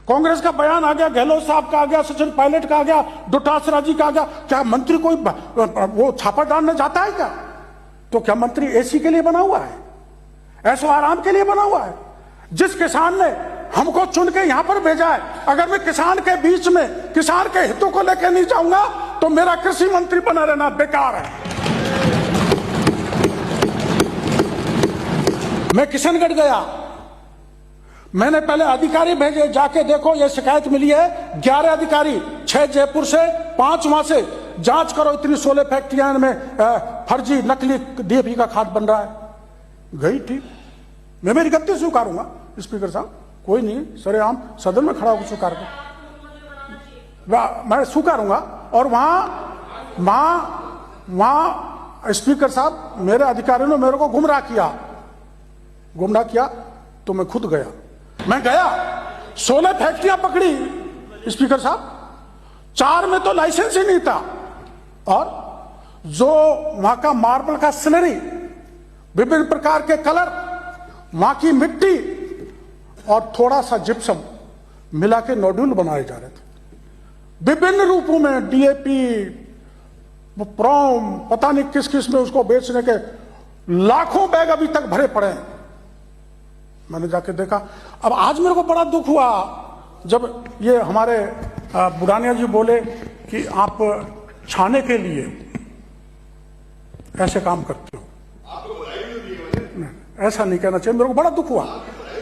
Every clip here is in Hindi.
कांग्रेस का बयान आ गया, गहलोत साहब का आ गया, सचिन पायलट का आ गया, डोटासरा जी का आ गया। क्या मंत्री कोई वो छापा डालने जाता है क्या? तो क्या मंत्री एसी के लिए बना हुआ है? ऐसो आराम के लिए बना हुआ है? जिस किसान ने हमको चुन के यहां पर भेजा है, अगर मैं किसान के बीच में किसान के हितों को लेकर नहीं जाऊंगा तो मेरा कृषि मंत्री बना रहना बेकार है। मैं किशनगढ़ गया, मैंने पहले अधिकारी भेजे, जाके देखो ये शिकायत मिली है 11 अधिकारी, 6 जयपुर से, 5 वहां से, जांच करो इतनी 16 फैक्ट्रियां में फर्जी नकली डीएपी का खाद बन रहा है। गई ठीक, मैं मेरी गलती स्वीकारूंगा स्पीकर साहब, कोई नहीं, सरेआम सदन में खड़ा होकर स्वीकार कर, मैं स्वीकारूंगा। और वहां स्पीकर साहब मेरे अधिकारियों ने मेरे को गुमराह किया तो मैं खुद गया, मैं गया 16 फैक्ट्रियां पकड़ी स्पीकर साहब, 4 में तो लाइसेंस ही नहीं था। और जो वहां का मार्बल का स्लरी, विभिन्न प्रकार के कलर, वहां की मिट्टी और थोड़ा सा जिप्सम मिला के नोड्यूल बनाए जा रहे थे विभिन्न रूपों में, डीएपी, प्रोम, पता नहीं किस किस में उसको बेचने के लाखों बैग अभी तक भरे पड़े हैं। मैंने जाके देखा। अब आज मेरे को बड़ा दुख हुआ जब ये हमारे बुढ़ानिया जी बोले कि आप छाने के लिए ऐसे काम करते हो। ऐसा नहीं कहना चाहिए, मेरे को बड़ा दुख हुआ।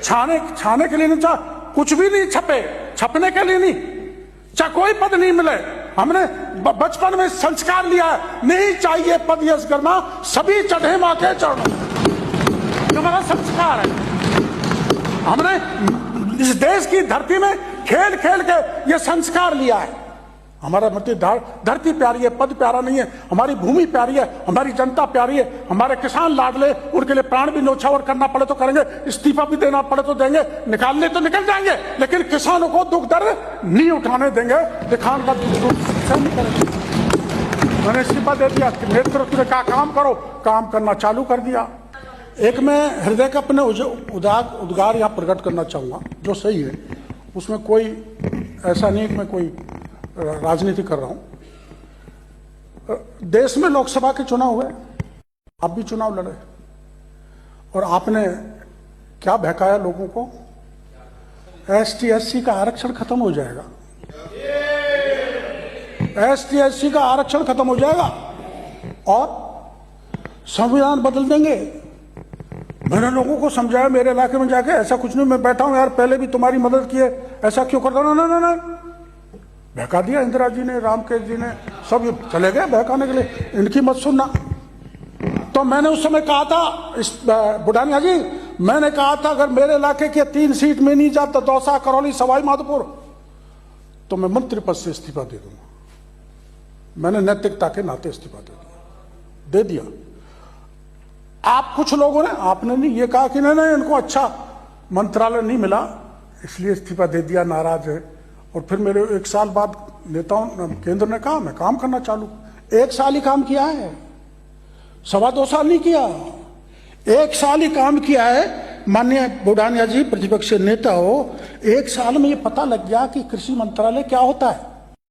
छाने के लिए नहीं, चाह कुछ भी नहीं छपे, छपने के लिए नहीं, चाहे कोई पद नहीं मिले। हमने बचपन में संस्कार लिया है, नहीं चाहिए पद यश करना, सभी चढ़े मां के चरणों, हमारा संस्कार है। हमने इस देश की धरती में खेल खेल के ये संस्कार लिया है। हमारा धरती प्यारी है, पद प्यारा नहीं है, हमारी भूमि प्यारी है, हमारी जनता प्यारी है, हमारे किसान लाडले, उनके लिए प्राण भी न्योछावर करना पड़े तो करेंगे, इस्तीफा भी देना पड़े तो देंगे, निकालने तो निकल जाएंगे, लेकिन किसानों को दुख दर्द नहीं उठाने देंगे, किसान का दुख नहीं करेंगे। मैंने इस्तीफा दे दिया, नेतृत्व ने कहा काम करो, काम करना चालू कर दिया। एक मैं हृदय का अपने उद्गार यहाँ प्रकट करना चाहूंगा जो सही है, उसमें कोई ऐसा नहीं कि मैं कोई राजनीति कर रहा हूं। देश में लोकसभा के चुनाव हुए, आप भी चुनाव लड़े और आपने क्या बहकाया लोगों को, एसटी एससी का आरक्षण खत्म हो जाएगा, एसटी एससी का आरक्षण खत्म हो जाएगा और संविधान बदल देंगे। मैंने लोगों को समझाया मेरे इलाके में जाके, ऐसा कुछ नहीं, मैं बैठा हूं यार, पहले भी तुम्हारी मदद की है, ऐसा क्यों करता? ना, बहका दिया इंदिरा जी ने, रामकेश जी ने, सब चले गए बहकाने के लिए, इनकी मत सुनना। तो मैंने उस समय कहा था, बुढ़ानिया जी, मैंने कहा था अगर मेरे इलाके के 3 सीट में नहीं जाता, दौसा, करौली, सवाई माधोपुर, तो मैं मंत्री पद से इस्तीफा दे दूंगा। मैंने नैतिकता के नाते इस्तीफा दे दिया। आप कुछ लोगों ने, आपने नहीं ये कहा कि नहीं इनको अच्छा मंत्रालय नहीं मिला इसलिए इस्तीफा दे दिया, नाराज है। और फिर मेरे 1 साल बाद नेताओं केंद्र ने कहा मैं काम करना चालू, 1 साल ही काम किया है, 2.25 साल नहीं किया, 1 साल ही काम किया है। माननीय बुढ़ानिया जी प्रतिपक्ष नेता हो, 1 साल में ये पता लग गया कि कृषि मंत्रालय क्या होता है।